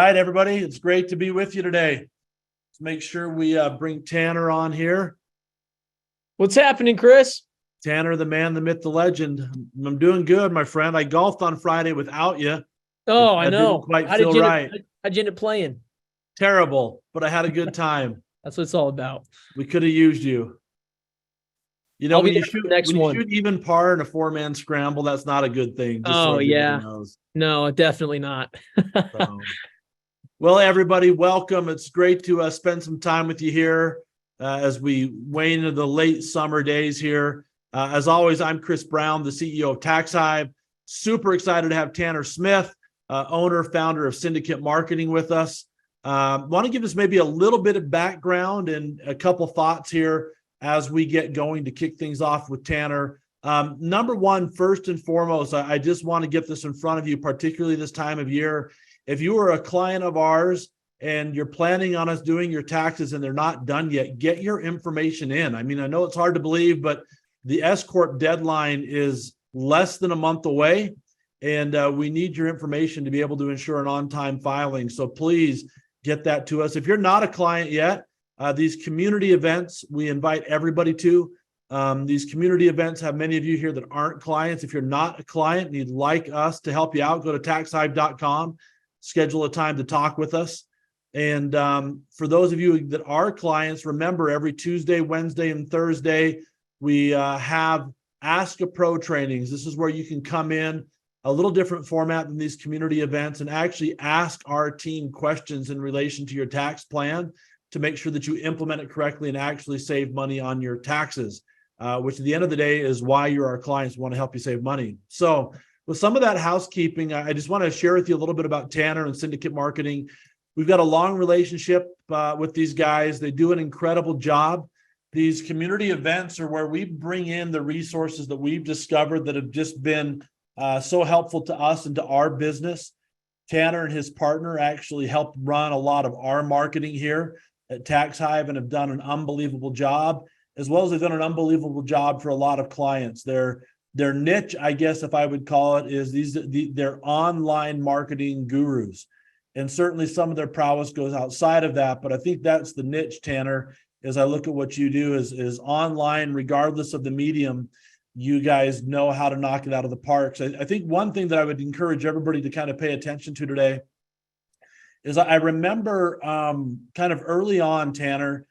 right, everybody. It's great to be with you today. Let's make sure we bring Tanner on here. What's happening, Chris? Tanner, the man, the myth, the legend. I'm doing good, my friend. I golfed on Friday without you. Oh, I know. Didn't quite feel right. How'd you end up playing? Terrible, but I had a good time. That's what it's all about. We could have used you. You know, I'll be when you there for shoot the next when you one. shoot even par in a 4-man scramble, that's not a good thing. Just so Oh, everybody yeah. knows. No, definitely not. So, well, everybody, welcome. It's great to spend some time with you here as we wane into the late summer days here. As always, I'm Chris Brown, the CEO of TaxHive. Super excited to have Tanner Smith, owner, founder of Syndicate Marketing with us. Want to give us maybe a little bit of background and a couple thoughts here as we get going to kick things off with Tanner. Number one, first and foremost, I just want to get this in front of you, particularly this time of year. If you are a client of ours and you're planning on us doing your taxes and they're not done yet, get your information in. I mean, I know it's hard to believe, but the S-Corp deadline is less than a month away, and we need your information to be able to ensure an on-time filing. So please get that to us. If you're not a client yet, these community events, we invite everybody to. These community events have many of you here that aren't clients. If you're not a client and you'd like us to help you out, go to taxhive.com, schedule a time to talk with us. And for those of you that are clients, remember every Tuesday, Wednesday, and Thursday, we have Ask a Pro trainings. This is where you can come in, a little different format than these community events, and actually ask our team questions in relation to your tax plan to make sure that you implement it correctly and actually save money on your taxes, which at the end of the day is why you're our clients. We want to help you save money. So with some of that housekeeping, I just want to share with you a little bit about Tanner and Syndicate Marketing. We've got a long relationship with these guys. They do an incredible job. These community events are where we bring in the resources that we've discovered that have just been so helpful to us and to our business. Tanner and his partner actually helped run a lot of our marketing here at TaxHive and have done an unbelievable job, as well as they've done an unbelievable job for a lot of clients. Their niche, I guess, if I would call it, is they're online marketing gurus. And certainly some of their prowess goes outside of that, but I think that's the niche, Tanner, as I look at what you do is online, regardless of the medium, you guys know how to knock it out of the park. So I think one thing that I would encourage everybody to kind of pay attention to today is I remember kind of early on, Tanner,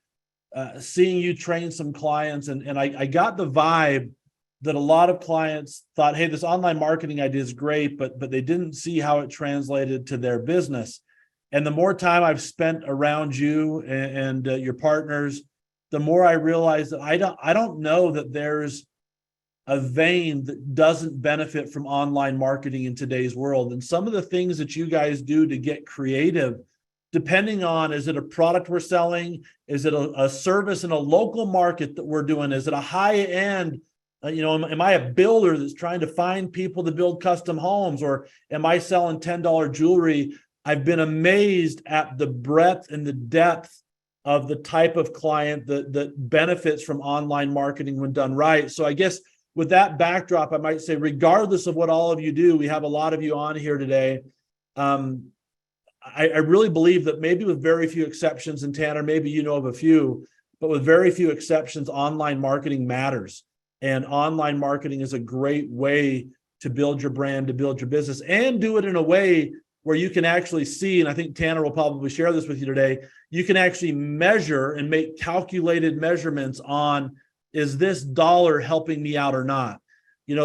seeing you train some clients, and I got the vibe that a lot of clients thought, hey, this online marketing idea is great, but they didn't see how it translated to their business. And the more time I've spent around you and your partners, the more I realize that I don't know that there's a vein that doesn't benefit from online marketing in today's world. And some of the things that you guys do to get creative, depending on, is it a product we're selling? Is it a service in a local market that we're doing? Is it a high end? Am I a builder that's trying to find people to build custom homes, or am I selling $10 jewelry? I've been amazed at the breadth and the depth of the type of client that benefits from online marketing when done right. So I guess with that backdrop, I might say, regardless of what all of you do, we have a lot of you on here today. I really believe that maybe with very few exceptions, and Tanner, maybe you know of a few, but with very few exceptions, online marketing matters. And online marketing is a great way to build your brand, to build your business, and do it in a way where you can actually see, and I think Tanner will probably share this with you today, you can actually measure and make calculated measurements on, is this dollar helping me out or not?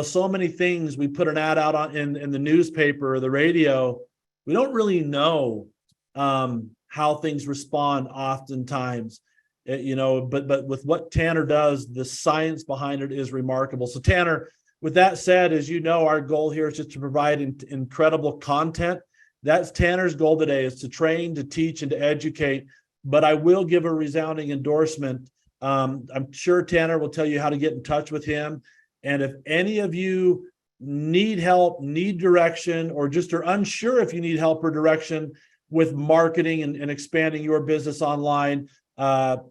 So many things, we put an ad out in the newspaper or the radio, we don't really know how things respond oftentimes. But with what Tanner does, the science behind it is remarkable. So Tanner, with that said, as you know, our goal here is just to provide incredible content. That's Tanner's goal today, is to train, to teach, and to educate. But I will give a resounding endorsement. I'm sure Tanner will tell you how to get in touch with him. And if any of you need help, need direction, or just are unsure if you need help or direction with marketing and expanding your business online,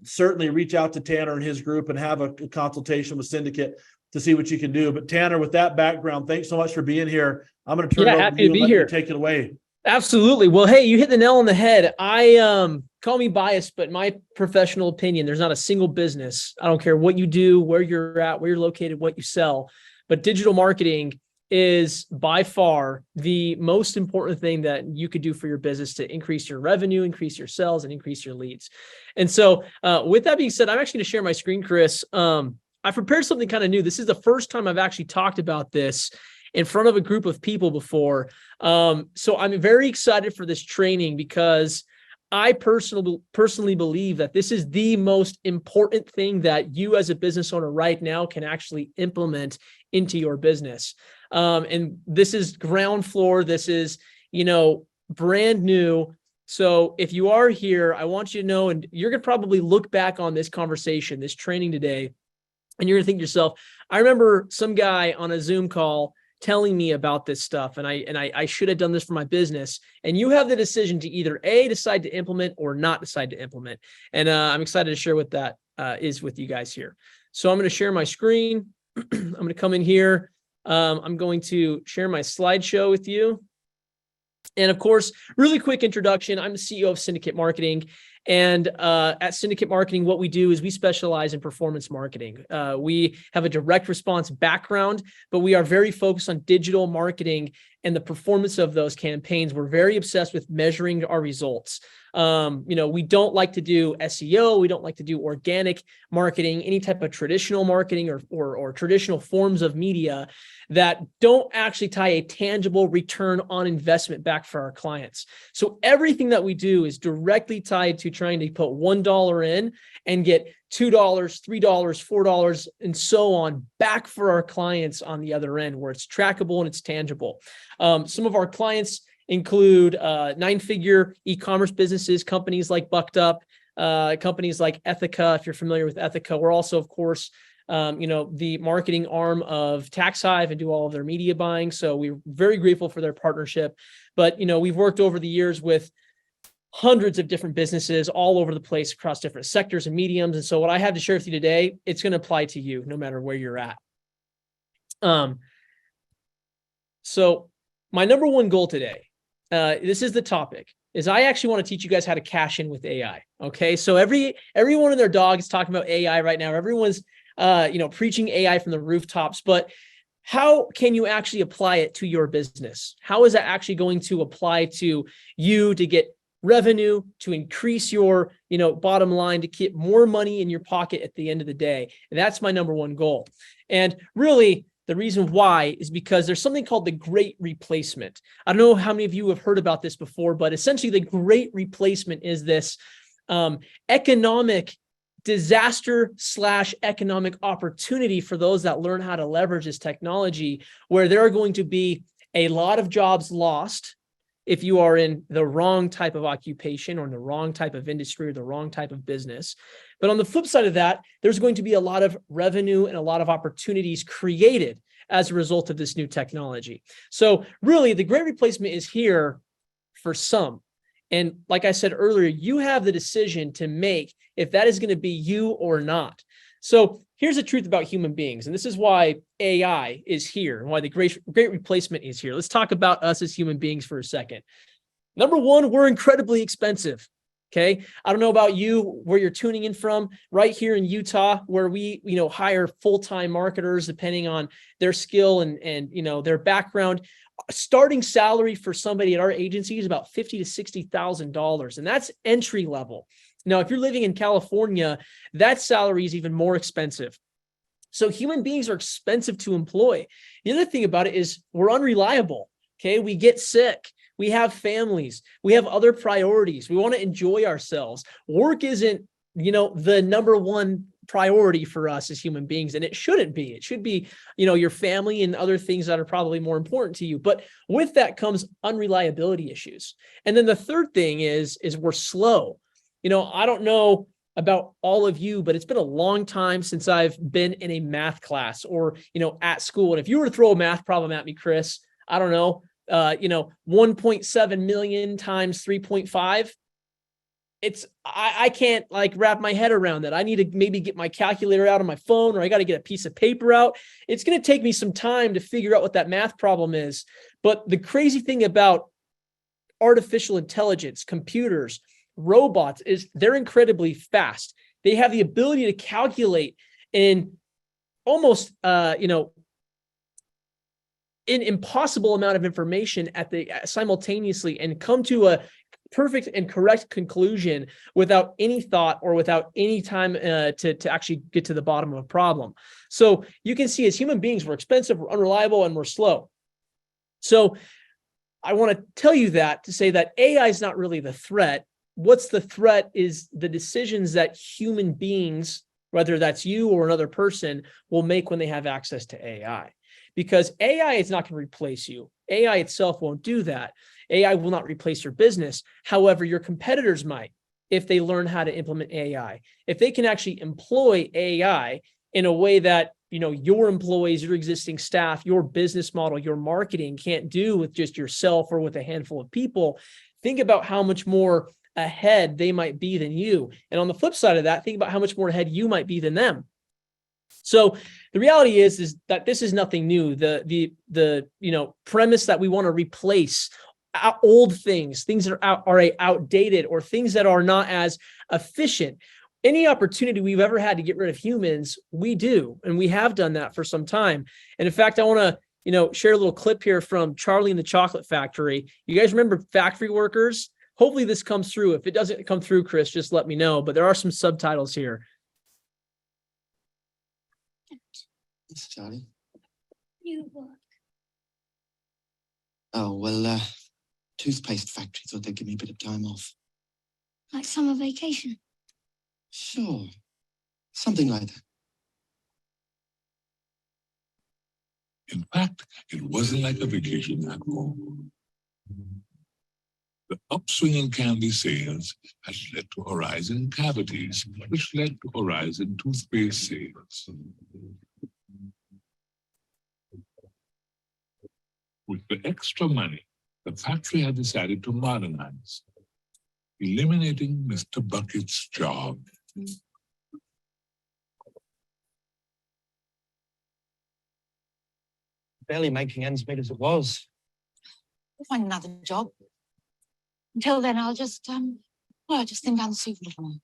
certainly reach out to Tanner and his group and have a consultation with Syndicate to see what you can do. But Tanner, with that background, thanks so much for being here. I'm going to turn it over to you and let you take it away. Absolutely. Well, hey, you hit the nail on the head. I call me biased, but my professional opinion, there's not a single business. I don't care what you do, where you're at, where you're located, what you sell, but digital marketing is by far the most important thing that you could do for your business to increase your revenue, increase your sales, and increase your leads. And so with that being said, I'm actually going to share my screen, Chris. I prepared something kind of new. This is the first time I've actually talked about this in front of a group of people before. So I'm very excited for this training because I personally believe that this is the most important thing that you as a business owner right now can actually implement into your business. And this is ground floor. This is, brand new. So if you are here, I want you to know, and you're going to probably look back on this conversation, this training today, and you're going to think to yourself, I remember some guy on a Zoom call telling me about this stuff, and I should have done this for my business. And you have the decision to either decide to implement or not decide to implement. And I'm excited to share what that is with you guys here. So I'm going to share my screen. I'm going to come in here. I'm going to share my slideshow with you. And of course, really quick introduction. I'm the CEO of Syndicate Marketing. And at Syndicate Marketing, what we do is we specialize in performance marketing. We have a direct response background, but we are very focused on digital marketing and the performance of those campaigns. We're very obsessed with measuring our results. We don't like to do SEO. We don't like to do organic marketing, any type of traditional marketing or traditional forms of media that don't actually tie a tangible return on investment back for our clients. So everything that we do is directly tied to trying to put $1 in and get $2, $3, $4, and so on back for our clients on the other end, where it's trackable and it's tangible. Some of our clients include 9-figure e-commerce businesses, companies like Bucked Up, companies like Ethica. If you're familiar with Ethica, we're also, of course, the marketing arm of TaxHive and do all of their media buying. So we're very grateful for their partnership. But, we've worked over the years with hundreds of different businesses all over the place across different sectors and mediums. And so what I have to share with you today, it's going to apply to you no matter where you're at. So my number one goal today, this is the topic, is I actually want to teach you guys how to cash in with AI. Okay. So everyone and their dog is talking about AI right now. Everyone's, preaching AI from the rooftops, but how can you actually apply it to your business? How is that actually going to apply to you to get revenue, to increase your, bottom line, to keep more money in your pocket at the end of the day? And that's my number one goal. And really, the reason why is because there's something called the Great Replacement. I don't know how many of you have heard about this before, but essentially the Great Replacement is this economic disaster / economic opportunity for those that learn how to leverage this technology, where there are going to be a lot of jobs lost if you are in the wrong type of occupation or in the wrong type of industry or the wrong type of business. But on the flip side of that, there's going to be a lot of revenue and a lot of opportunities created as a result of this new technology. So really, the Great Replacement is here for some. And like I said earlier, you have the decision to make if that is going to be you or not. So here's the truth about human beings. And this is why AI is here and why the Great Replacement is here. Let's talk about us as human beings for a second. Number one, we're incredibly expensive. Okay. I don't know about you, where you're tuning in from, right here in Utah, where we, hire full-time marketers depending on their skill and their background. Starting salary for somebody at our agency is about $50,000 to $60,000, and that's entry level. Now, if you're living in California, that salary is even more expensive. So human beings are expensive to employ. The other thing about it is we're unreliable. Okay, we get sick. We have families. We have other priorities. We want to enjoy ourselves. Work isn't, the number one priority for us as human beings, and it shouldn't be. It should be, your family and other things that are probably more important to you. But with that comes unreliability issues. And then the third thing is we're slow. I don't know about all of you, but it's been a long time since I've been in a math class or, at school. And if you were to throw a math problem at me, Chris, I don't know, 1.7 million times 3.5. I can't wrap my head around that. I need to maybe get my calculator out on my phone, or I got to get a piece of paper out. It's going to take me some time to figure out what that math problem is. But the crazy thing about artificial intelligence, computers, robots, is they're incredibly fast. They have the ability to calculate in almost, an impossible amount of information simultaneously and come to a perfect and correct conclusion without any thought or without any time to actually get to the bottom of a problem. So you can see, as human beings, we're expensive, we're unreliable, and we're slow. So I want to tell you that to say that AI is not really the threat. What's the threat is the decisions that human beings, whether that's you or another person, will make when they have access to AI. Because AI is not going to replace you. AI itself won't do that. AI will not replace your business. However, your competitors might, if they learn how to implement AI. If they can actually employ AI in a way that, your employees, your existing staff, your business model, your marketing can't do with just yourself or with a handful of people, think about how much more ahead they might be than you. And on the flip side of that, think about how much more ahead you might be than them. So the reality is that this is nothing new. The premise that we want to replace old things that are outdated, or things that are not as efficient. Any opportunity we've ever had to get rid of humans, we do, and we have done that for some time. And in fact, I want to share a little clip here from Charlie and the Chocolate Factory. You guys remember factory workers? Hopefully this comes through. If it doesn't come through, Chris, just let me know. But there are some subtitles here. Yes, Charlie. You work. Oh, well, toothpaste factory thought they'd give me a bit of time off. Like summer vacation. Sure. Something like that. In fact, it wasn't like a vacation at all. The upswing in candy sales has led to Horizon cavities, which led to Horizon toothpaste sales. With the extra money, the factory had decided to modernize, eliminating Mr. Bucket's job. Barely making ends meet as it was. We'll find another job. Until then, I'll just thin down the soup a little more.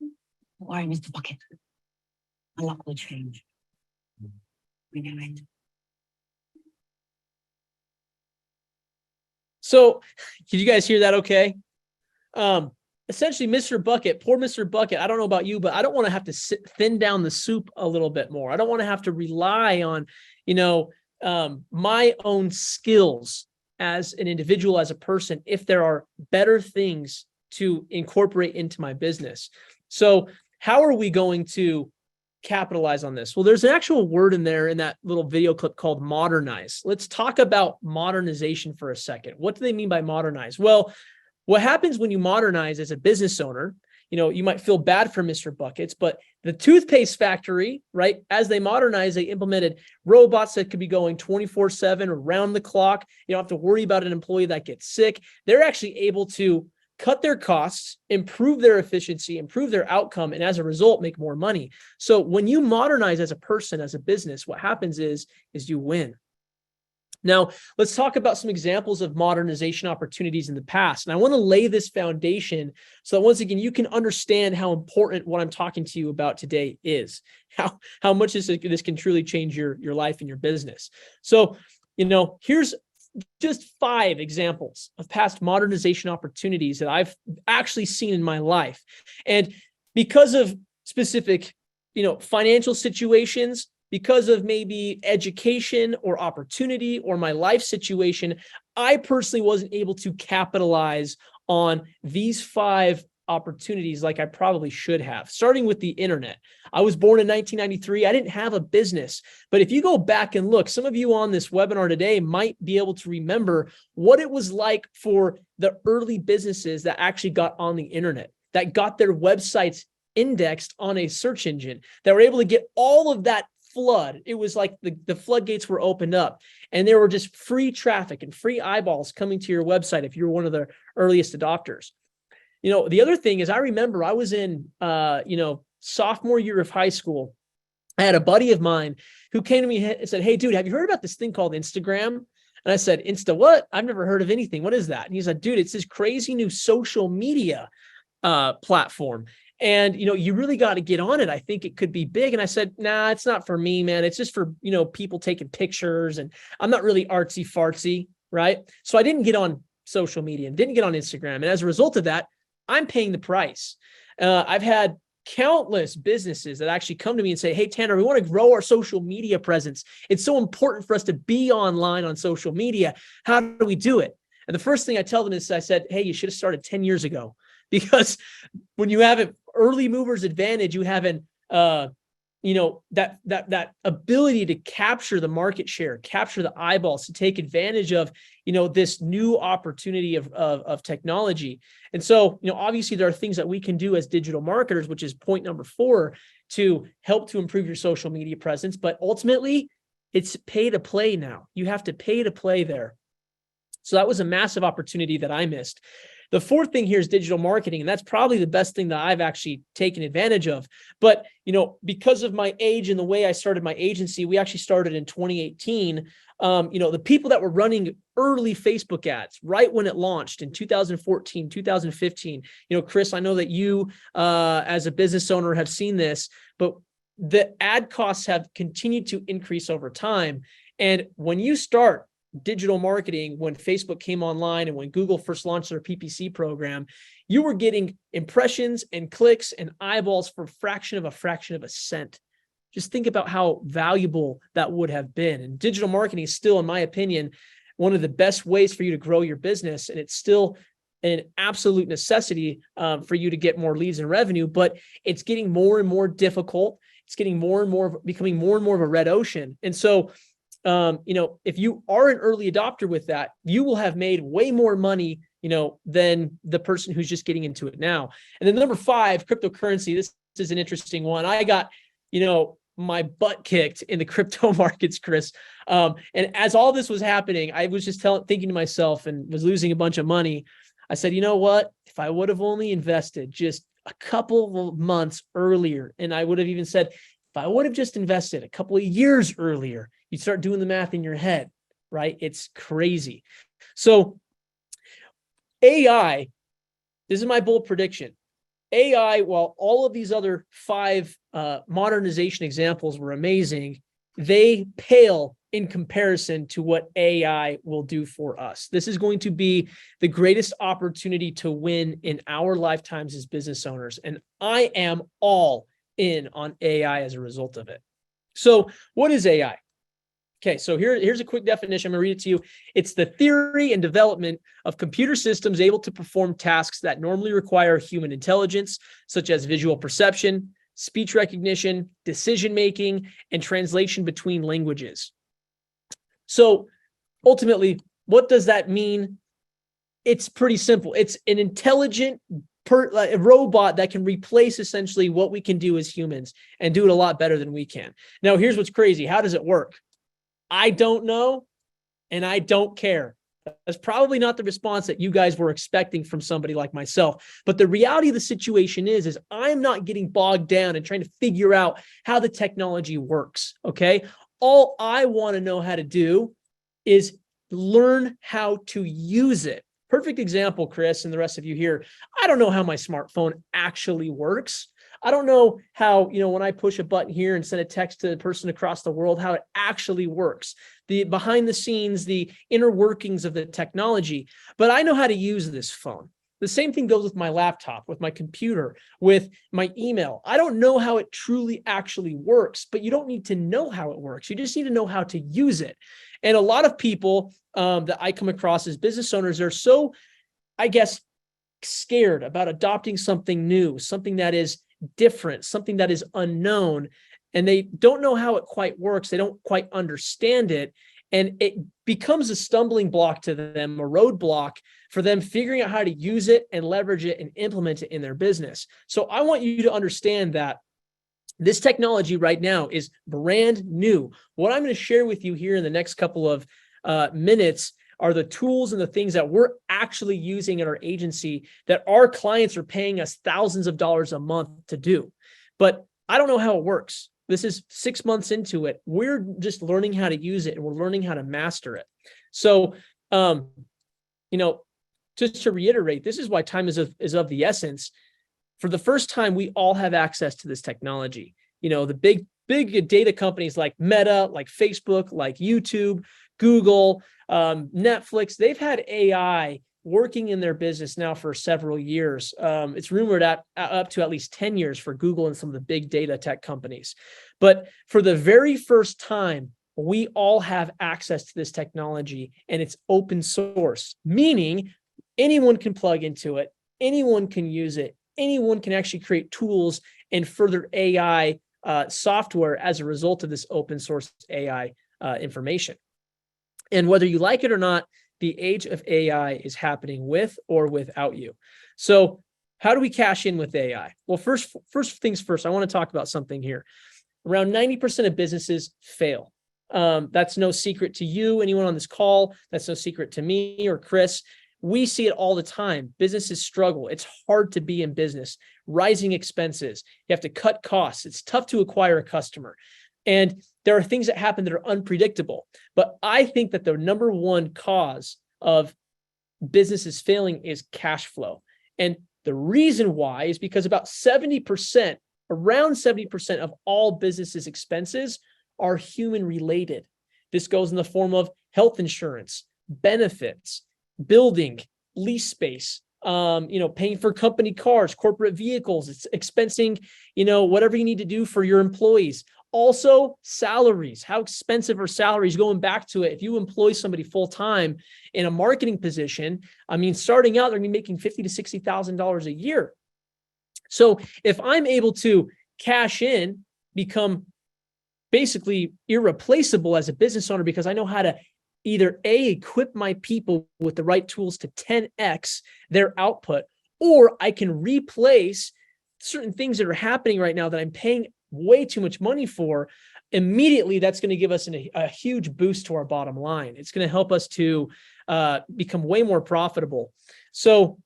Don't worry, Mr. Bucket. My luck will change. We know it. So, can you guys hear that okay? Essentially, Mr. Bucket, poor Mr. Bucket, I don't know about you, but I don't want to have to thin down the soup a little bit more. I don't want to have to rely on, my own skills as an individual, as a person, if there are better things to incorporate into my business. So how are we going to capitalize on this? Well, there's an actual word in there in that little video clip called modernize. Let's talk about modernization for a second. What do they mean by modernize? Well, what happens when you modernize as a business owner, you might feel bad for Mr. Buckets, but the toothpaste factory, right, as they modernized, they implemented robots that could be going 24/7 around the clock. You don't have to worry about an employee that gets sick. They're actually able to cut their costs, improve their efficiency, improve their outcome, and as a result, make more money. So when you modernize as a person, as a business, what happens is you win. Now, let's talk about some examples of modernization opportunities in the past. And I want to lay this foundation so that once again, you can understand how important what I'm talking to you about today is, how much this can truly change your life and your business. So, here's just 5 examples of past modernization opportunities that I've actually seen in my life. And because of specific, financial situations, because of maybe education or opportunity or my life situation, I personally wasn't able to capitalize on these 5 opportunities like I probably should have, starting with the internet. I was born in 1993. I didn't have a business, but if you go back and look, some of you on this webinar today might be able to remember what it was like for the early businesses that actually got on the internet, that got their websites indexed on a search engine, that were able to get all of that flood. It was like the floodgates were opened up and there were just free traffic and free eyeballs coming to your website if you were one of the earliest adopters. The other thing is I remember I was in, sophomore year of high school. I had a buddy of mine who came to me and said, "Hey, dude, have you heard about this thing called Instagram?" And I said, Insta what? I've never heard of anything. What is that? And he's like, dude, it's this crazy new social media platform. And, you really got to get on it. I think it could be big. And I said, nah, it's not for me, man. It's just for, people taking pictures, and I'm not really artsy fartsy. Right. So I didn't get on social media and didn't get on Instagram. And as a result of that, I'm paying the price. I've had countless businesses that actually come to me and say, hey, Tanner, we want to grow our social media presence. It's so important for us to be online on social media. How do we do it? And the first thing I tell them is, I said, hey, you should have started 10 years ago, because when you have an early mover's advantage, you have an, that ability to capture the market share, capture the eyeballs, to take advantage of, this new opportunity of technology. And so, obviously there are things that we can do as digital marketers, which is point number 4, to help to improve your social media presence. But ultimately, it's pay to play now. You have to pay to play there. So that was a massive opportunity that I missed. The fourth thing here is digital marketing, and that's probably the best thing that I've actually taken advantage of. But, because of my age and the way I started my agency, we actually started in 2018. The people that were running early Facebook ads right when it launched in 2014, 2015, Chris, I know that you, as a business owner, have seen this, but the ad costs have continued to increase over time. And when you start digital marketing, when Facebook came online and when Google first launched their PPC program, you were getting impressions and clicks and eyeballs for a fraction of a cent. Just think about how valuable that would have been. And digital marketing is still, in my opinion, one of the best ways for you to grow your business. And it's still an absolute necessity for you to get more leads and revenue, but it's getting more and more difficult. It's getting becoming more and more of a red ocean. And so, if you are an early adopter with that, you will have made way more money, than the person who's just getting into it now. And then number 5, cryptocurrency. This is an interesting one. I got, my butt kicked in the crypto markets, Chris. And as all this was happening, I was just thinking to myself, and was losing a bunch of money. I said, you know what? If I would have only invested just a couple of months earlier, and I would have even said, if I would have just invested a couple of years earlier, you start doing the math in your head, right? It's crazy. So AI, this is my bold prediction. AI, while all of these other 5 modernization examples were amazing, they pale in comparison to what AI will do for us. This is going to be the greatest opportunity to win in our lifetimes as business owners. And I am all in on AI as a result of it. So what is AI? Okay, so here's a quick definition. I'm going to read it to you. It's the theory and development of computer systems able to perform tasks that normally require human intelligence, such as visual perception, speech recognition, decision-making, and translation between languages. So ultimately, what does that mean? It's pretty simple. It's an intelligent a robot that can replace essentially what we can do as humans and do it a lot better than we can. Now, here's what's crazy. How does it work? I don't know, and I don't care. That's probably not the response that you guys were expecting from somebody like myself. But the reality of the situation is I'm not getting bogged down and trying to figure out how the technology works, okay? All I want to know how to do is learn how to use it. Perfect example, Chris, and the rest of you here. I don't know how my smartphone actually works. I don't know how, when I push a button here and send a text to the person across the world, how it actually works, the behind the scenes, the inner workings of the technology, but I know how to use this phone. The same thing goes with my laptop, with my computer, with my email. I don't know how it truly actually works, but you don't need to know how it works. You just need to know how to use it. And a lot of people that I come across as business owners are so, I guess, scared about adopting something new, something that is different, something that is unknown, and they don't know how it quite works. They don't quite understand it. And it becomes a stumbling block to them, a roadblock for them figuring out how to use it and leverage it and implement it in their business. So I want you to understand that this technology right now is brand new. What I'm going to share with you here in the next couple of minutes are the tools and the things that we're actually using in our agency that our clients are paying us thousands of dollars a month to do. But I don't know how it works. This is 6 months into it. We're just learning how to use it and we're learning how to master it. So, just to reiterate, this is why time is of the essence. For the first time, we all have access to this technology. The big data companies like Meta, like Facebook, like YouTube, Google, Netflix, they've had AI working in their business now for several years. It's rumored up to at least 10 years for Google and some of the big data tech companies. But for the very first time, we all have access to this technology, and it's open source, meaning anyone can plug into it, anyone can use it, anyone can actually create tools and further AI software as a result of this open source AI information. And whether you like it or not, the age of AI is happening with or without you. So how do we cash in with AI? Well, first things first, I want to talk about something here. Around 90% of businesses fail. That's no secret to you, anyone on this call. That's no secret to me or Chris. We see it all the time. Businesses struggle. It's hard to be in business. Rising expenses. You have to cut costs. It's tough to acquire a customer. And there are things that happen that are unpredictable. But I think that the number one cause of businesses failing is cash flow. And the reason why is because around 70% of all businesses' expenses are human related. This goes in the form of health insurance, benefits, building, lease space, paying for company cars, corporate vehicles, it's expensing, whatever you need to do for your employees. Also, salaries. How expensive are salaries? Going back to it, if you employ somebody full-time in a marketing position, starting out, they're going to be making $50,000 to $60,000 a year. So if I'm able to cash in, become basically irreplaceable as a business owner because I know how to either equip my people with the right tools to 10x their output, or I can replace certain things that are happening right now that I'm paying way too much money for, immediately that's going to give us a huge boost to our bottom line. It's going to help us to become way more profitable. So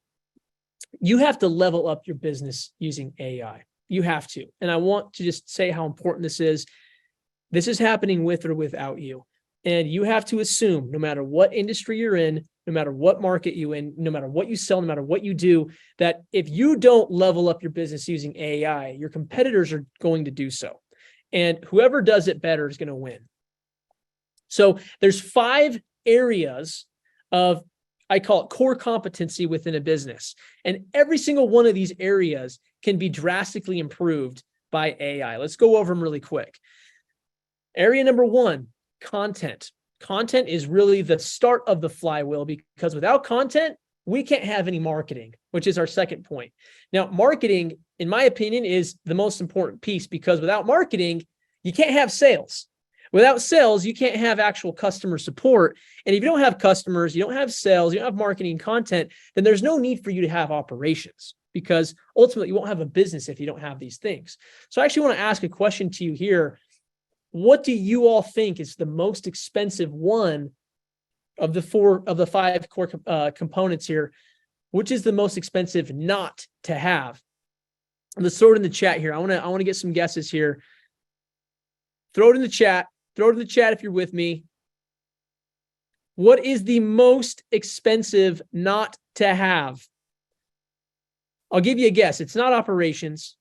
you have to level up your business using AI. You have to. And I want to just say how important this is. This is happening with or without you. And you have to assume, no matter what industry you're in, no matter what market you're in, no matter what you sell, no matter what you do, that if you don't level up your business using AI, your competitors are going to do so. And whoever does it better is going to win. So there's 5 areas of, I call it core competency within a business. And every single one of these areas can be drastically improved by AI. Let's go over them really quick. Area number 1, content. Content is really the start of the flywheel, because without content, we can't have any marketing, which is our second point. Now, marketing, in my opinion, is the most important piece, because without marketing, you can't have sales. Without sales, you can't have actual customer support. And if you don't have customers, you don't have sales, you don't have marketing content, then there's no need for you to have operations, because ultimately you won't have a business if you don't have these things. So I actually want to ask a question to you here. What do you all think is the most expensive one of the 5 core components here? Which is the most expensive not to have? Let's throw it in the chat here. I want to get some guesses here. Throw it in the chat. Throw it in the chat if you're with me. What is the most expensive not to have? I'll give you a guess. It's not operations.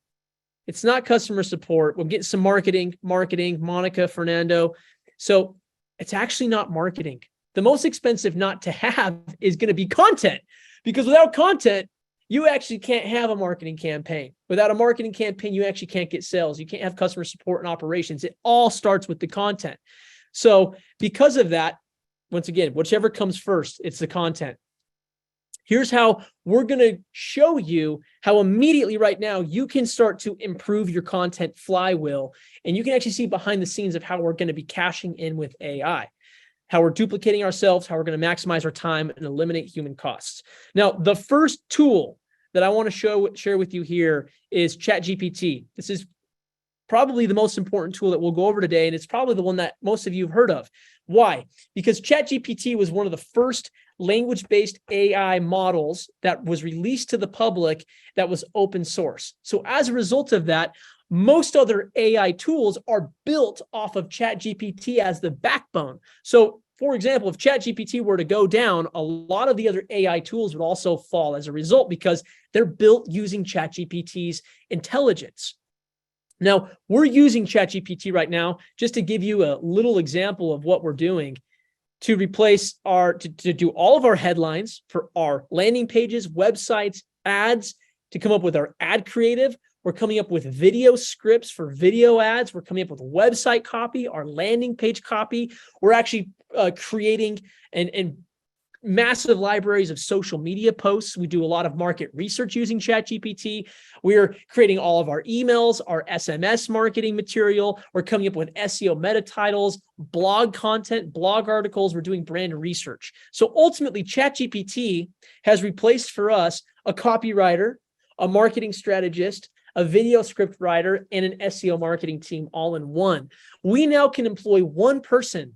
It's not customer support. We'll get some marketing, Monica, Fernando. So it's actually not marketing. The most expensive not to have is going to be content, because without content, you actually can't have a marketing campaign. Without a marketing campaign, you actually can't get sales. You can't have customer support and operations. It all starts with the content. So because of that, once again, whichever comes first, it's the content. Here's how we're going to show you how immediately right now you can start to improve your content flywheel. And you can actually see behind the scenes of how we're going to be cashing in with AI, how we're duplicating ourselves, how we're going to maximize our time and eliminate human costs. Now, the first tool that I want to share with you here is ChatGPT. This is probably the most important tool that we'll go over today, and it's probably the one that most of you have heard of. Why? Because ChatGPT was one of the first language-based AI models that was released to the public that was open source. So as a result of that, most other AI tools are built off of ChatGPT as the backbone. So for example, if ChatGPT were to go down, a lot of the other AI tools would also fall as a result because they're built using ChatGPT's intelligence. Now, we're using ChatGPT right now, just to give you a little example of what we're doing, to replace to do all of our headlines for our landing pages, websites, ads, to come up with our ad creative. We're coming up with video scripts for video ads. We're coming up with website copy, our landing page copy. We're actually creating and massive libraries of social media posts. We do a lot of market research using ChatGPT. We're creating all of our emails, our SMS marketing material. We're coming up with SEO meta titles, blog content, blog articles. We're doing brand research. So ultimately, ChatGPT has replaced for us a copywriter, a marketing strategist, a video script writer, and an SEO marketing team all in one. We now can employ one person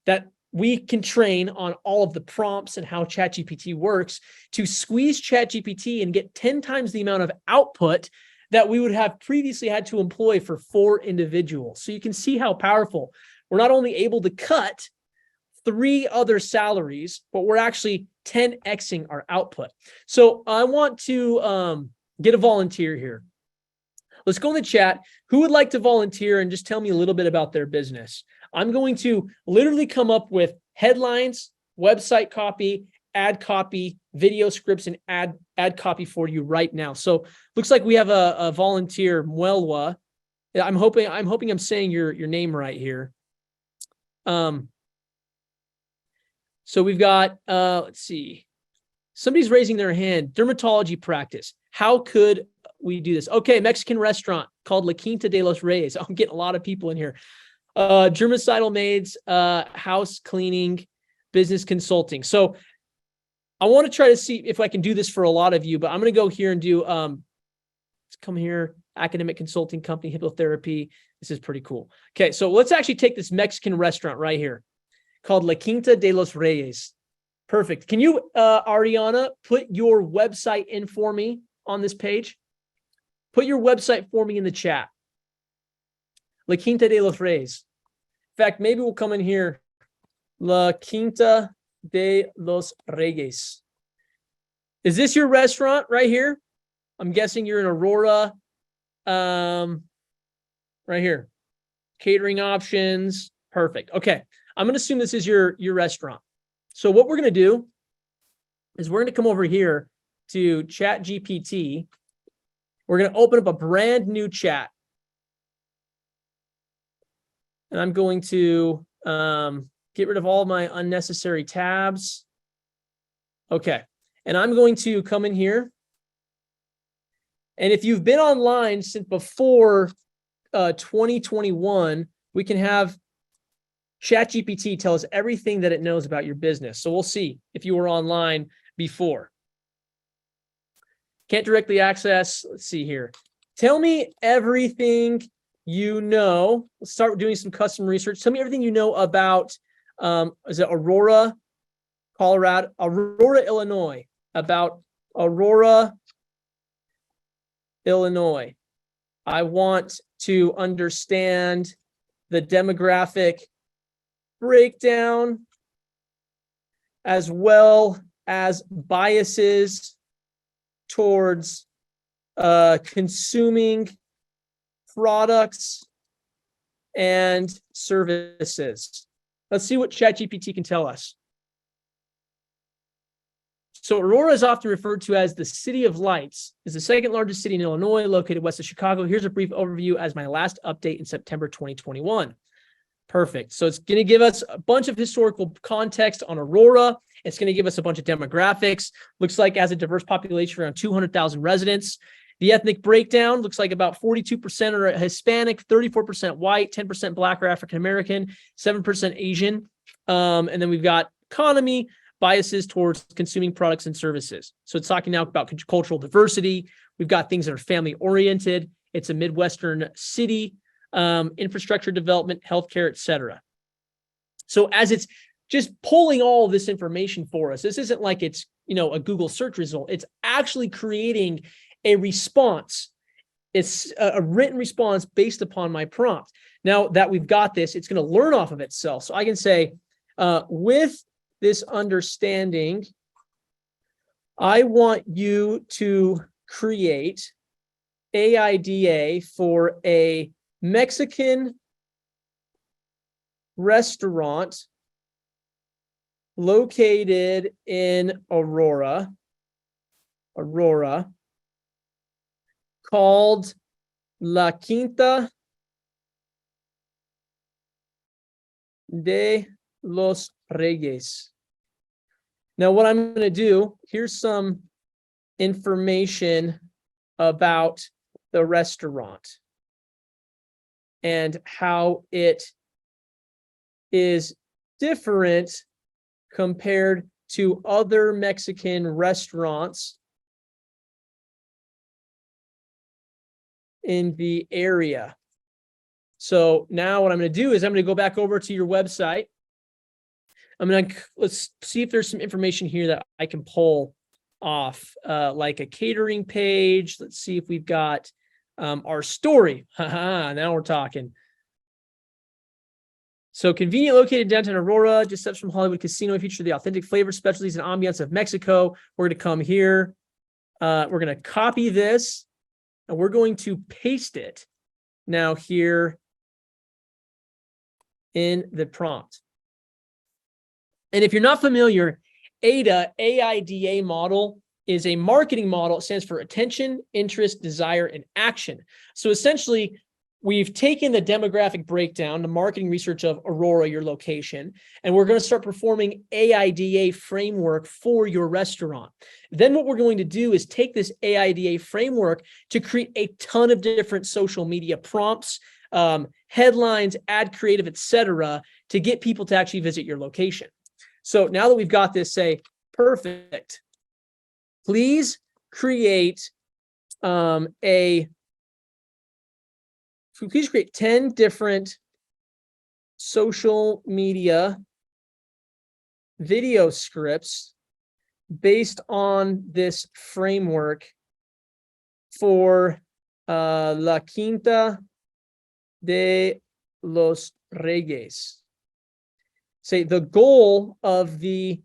that we can train on all of the prompts and how ChatGPT works to squeeze ChatGPT and get 10 times the amount of output that we would have previously had to employ for 4 individuals. So you can see how powerful. We're not only able to cut 3 other salaries, but we're actually 10xing our output. So I want to get a volunteer here. Let's go in the chat. Who would like to volunteer and just tell me a little bit about their business? I'm going to literally come up with headlines, website copy, ad copy, video scripts, and ad copy for you right now. So looks like we have a volunteer, Mwelwa. I'm hoping I'm saying your name right here. So we've got, let's see. Somebody's raising their hand. Dermatology practice. How could we do this? Okay, Mexican restaurant called La Quinta de los Reyes. I'm getting a lot of people in here. Germicidal maids, house cleaning, business consulting. So I want to try to see if I can do this for a lot of you, but I'm going to go here and do, let's come here, academic consulting company, hypnotherapy. This is pretty cool. Okay, so let's actually take this Mexican restaurant right here called La Quinta de los Reyes. Perfect. Can you, Ariana, put your website in for me on this page? Put your website for me in the chat. La Quinta de los Reyes. In fact, maybe we'll come in here. La Quinta de los Reyes. Is this your restaurant right here? I'm guessing you're in Aurora. Right here. Catering options. Perfect. Okay. I'm going to assume this is your restaurant. So what we're going to do is we're going to come over here to ChatGPT. We're going to open up a brand new chat. And I'm going to get rid of all my unnecessary tabs. Okay. And I'm going to come in here. And if you've been online since before 2021, we can have ChatGPT tell us everything that it knows about your business. So we'll see if you were online before. Can't directly access. Let's see here. Tell me everything you know. Let's start doing some custom research. Tell me everything you know about, is it Aurora, Colorado, Aurora, Illinois, about Aurora, Illinois. I want to understand the demographic breakdown as well as biases towards consuming products and services. Let's see what ChatGPT can tell us. So Aurora is often referred to as the City of Lights. It's the second largest city in Illinois, located west of Chicago. Here's a brief overview as my last update in September 2021. Perfect. So it's going to give us a bunch of historical context on Aurora. It's going to give us a bunch of demographics. Looks like as a diverse population, around 200,000 residents. The ethnic breakdown looks like about 42% are Hispanic, 34% white, 10% Black or African American, 7% Asian. And then we've got economy, biases towards consuming products and services. So it's talking now about cultural diversity. We've got things that are family oriented. It's a Midwestern city, infrastructure development, healthcare, et cetera. So as it's just pulling all of this information for us, this isn't like it's, a Google search result. It's actually creating a response. It's a written response based upon my prompt. Now that we've got this, it's going to learn off of itself. So I can say, With this understanding, I want you to create AIDA for a Mexican restaurant located in Aurora, called La Quinta de los Reyes. Now, what I'm going to do, here's some information about the restaurant and how it is different compared to other Mexican restaurants in the area. So now what I'm going to do is I'm going to go back over to your website. Let's see if there's some information here that I can pull off, like a catering page. Let's see if we've got our story. Haha, now we're talking. So convenient located downtown Aurora, just steps from Hollywood Casino, feature the authentic flavor, specialties, and ambiance of Mexico. We're going to come here. We're going to copy this, and we're going to paste it now here in the prompt. And if you're not familiar, AIDA, AIDA model is a marketing model. It stands for attention, interest, desire, and action. So essentially, we've taken the demographic breakdown, the marketing research of Aurora, your location, and we're going to start performing AIDA framework for your restaurant. Then what we're going to do is take this AIDA framework to create a ton of different social media prompts, headlines, ad creative, etc., to get people to actually visit your location. So now that we've got this, say, perfect, please create please create 10 different social media video scripts based on this framework for La Quinta de los Reyes. Say the goal of the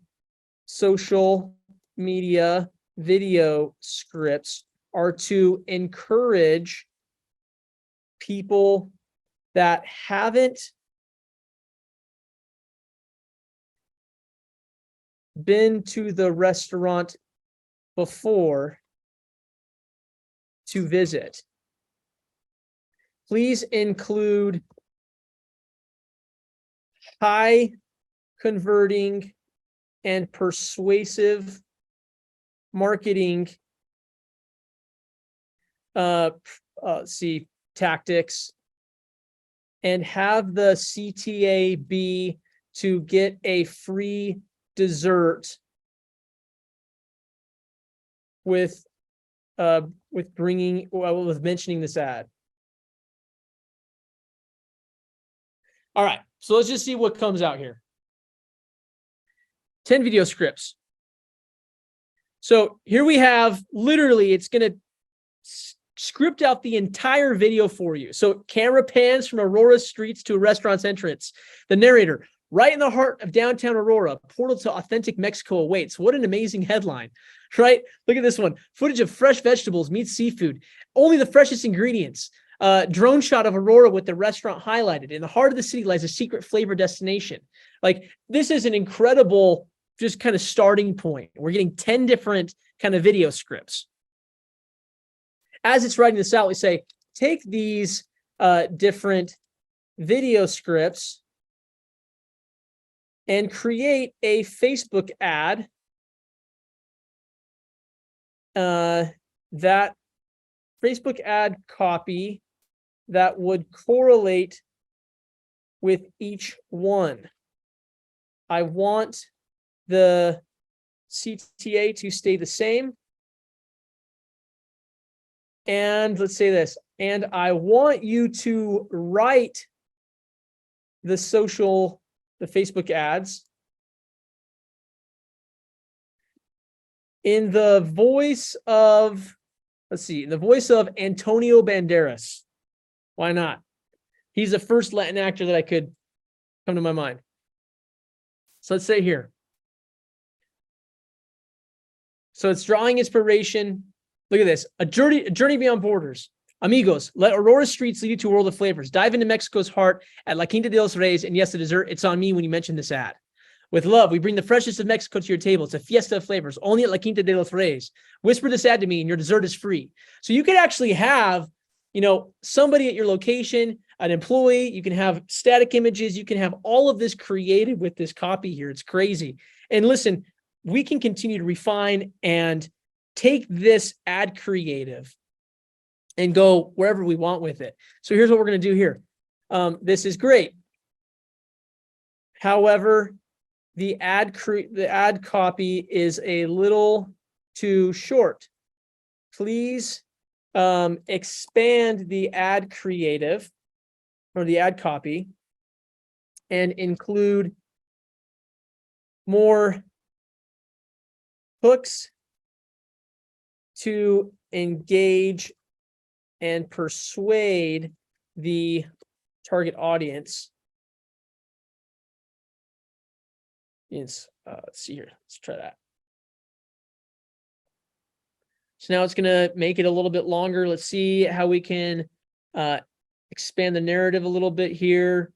social media video scripts are to encourage people that haven't been to the restaurant before to visit. Please include high converting and persuasive marketing tactics, and have the CTA be to get a free dessert with mentioning this ad. All right, so let's just see what comes out here. 10 video scripts. So here we have, literally, it's going to script out the entire video for you. So camera pans from Aurora streets to a restaurant's entrance. The narrator, right in the heart of downtown Aurora, portal to authentic Mexico awaits. What an amazing headline, right? Look at this one. Footage of fresh vegetables meets seafood. Only the freshest ingredients. Drone shot of Aurora with the restaurant highlighted. In the heart of the city lies a secret flavor destination. Like, this is an incredible just kind of starting point. We're getting 10 different kind of video scripts. As it's writing this out, we say, take these different video scripts and create a Facebook ad that Facebook ad copy that would correlate with each one. I want the CTA to stay the same. And let's say this, and I want you to write the Facebook ads in the voice of, in the voice of Antonio Banderas. Why not? He's the first Latin actor that I could come to my mind. So let's say here. So it's drawing inspiration. Look at this. A journey beyond borders. Amigos, let Aurora's streets lead you to a world of flavors. Dive into Mexico's heart at La Quinta de los Reyes. And yes, the dessert, it's on me when you mention this ad. With love, we bring the freshest of Mexico to your table. It's a fiesta of flavors, only at La Quinta de los Reyes. Whisper this ad to me and your dessert is free. So you could actually have, somebody at your location, an employee, you can have static images, you can have all of this created with this copy here. It's crazy. And listen, we can continue to refine and take this ad creative and go wherever we want with it. So here's what we're going to do here. This is great. However, the ad copy is a little too short. Please expand the ad creative or the ad copy and include more hooks to engage and persuade the target audience. Let's see here. Let's try that. So now it's going to make it a little bit longer. Let's see how we can expand the narrative a little bit here.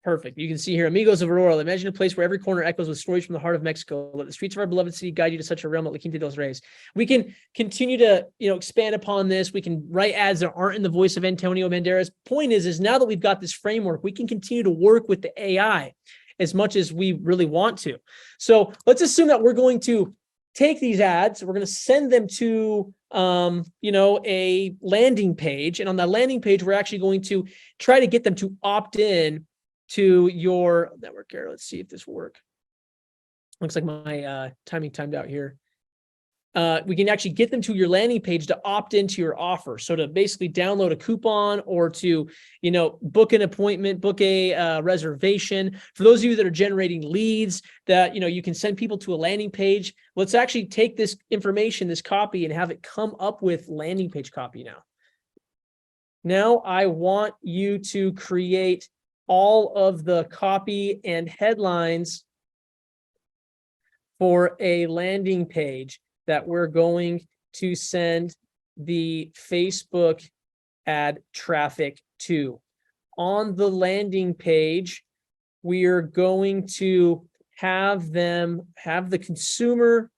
Perfect. You can see here, Amigos of Aurora. Imagine a place where every corner echoes with stories from the heart of Mexico. Let the streets of our beloved city guide you to such a realm at La Quinta de los Reyes. We can continue to, expand upon this. We can write ads that aren't in the voice of Antonio Banderas. Point is now that we've got this framework, we can continue to work with the AI as much as we really want to. So let's assume that we're going to take these ads, we're going to send them to, a landing page. And on that landing page, we're actually going to try to get them to opt in to your network here. Let's see if this will work. Looks like my timing timed out here. We can actually get them to your landing page to opt into your offer. So to basically download a coupon or to, book an appointment, book a reservation. For those of you that are generating leads that, you can send people to a landing page. Let's actually take this information, this copy, and have it come up with landing page copy now. Now I want you to create all of the copy and headlines for a landing page that we're going to send the Facebook ad traffic to. On the landing page, we are going to have the consumer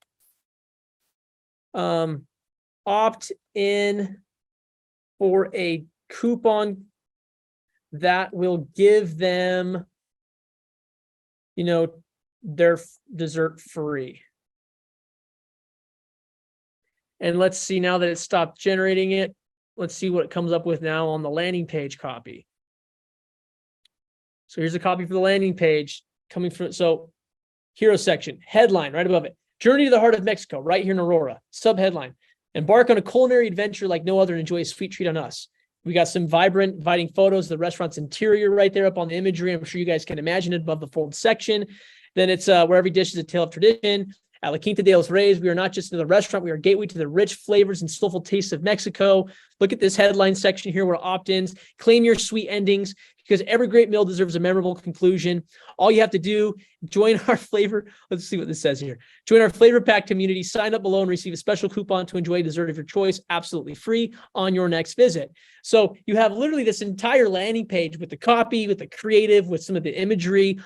opt in for a coupon that will give them, their dessert free. And let's see, now that it stopped generating it, let's see what it comes up with now on the landing page copy. So here's a copy for the landing page coming from, so hero section, headline right above it. Journey to the heart of Mexico, right here in Aurora. Subheadline, embark on a culinary adventure like no other and enjoy a sweet treat on us. We got some vibrant, inviting photos of the restaurant's interior right there up on the imagery. I'm sure you guys can imagine it above the fold section. Then it's where every dish is a tale of tradition. At La Quinta de los Reyes, we are not just another restaurant, we are a gateway to the rich flavors and soulful tastes of Mexico. Look at this headline section here where opt-ins, claim your sweet endings, because every great meal deserves a memorable conclusion. All you have to do, join our flavor. Let's see what this says here. Join our flavor pack community, sign up below and receive a special coupon to enjoy a dessert of your choice, absolutely free on your next visit. So you have literally this entire landing page with the copy, with the creative, with some of the imagery,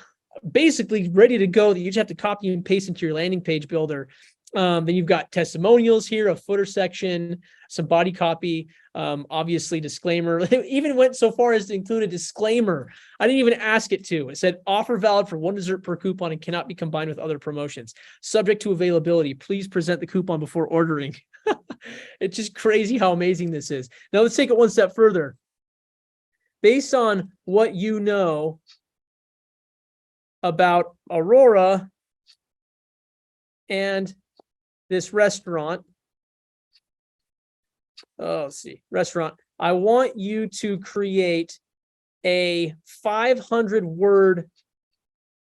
basically ready to go that you just have to copy and paste into your landing page builder. Then you've got testimonials here, a footer section, some body copy, obviously disclaimer. It even went so far as to include a disclaimer. I didn't even ask it to. It said offer valid for one dessert per coupon and cannot be combined with other promotions. Subject to availability. Please present the coupon before ordering. It's just crazy how amazing this is. Now let's take it one step further. Based on what you know about Aurora and this restaurant. Let's see, restaurant. I want you to create a 500-word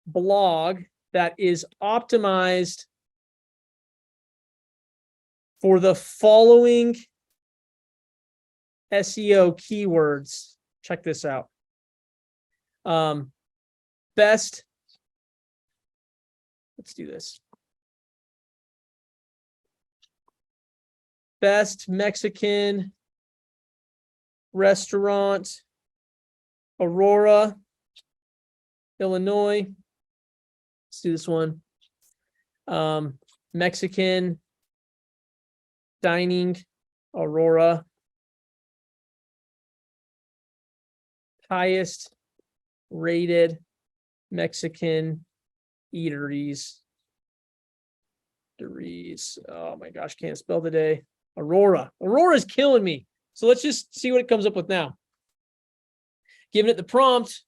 blog that is optimized for the following SEO keywords. Check this out. Best Let's do this. Best Mexican restaurant, Aurora, Illinois. Let's do this one. Mexican dining, Aurora. Highest rated Mexican eateries. Oh my gosh, can't spell today. Aurora. Aurora's killing me. So let's just see what it comes up with now. Giving it the prompt.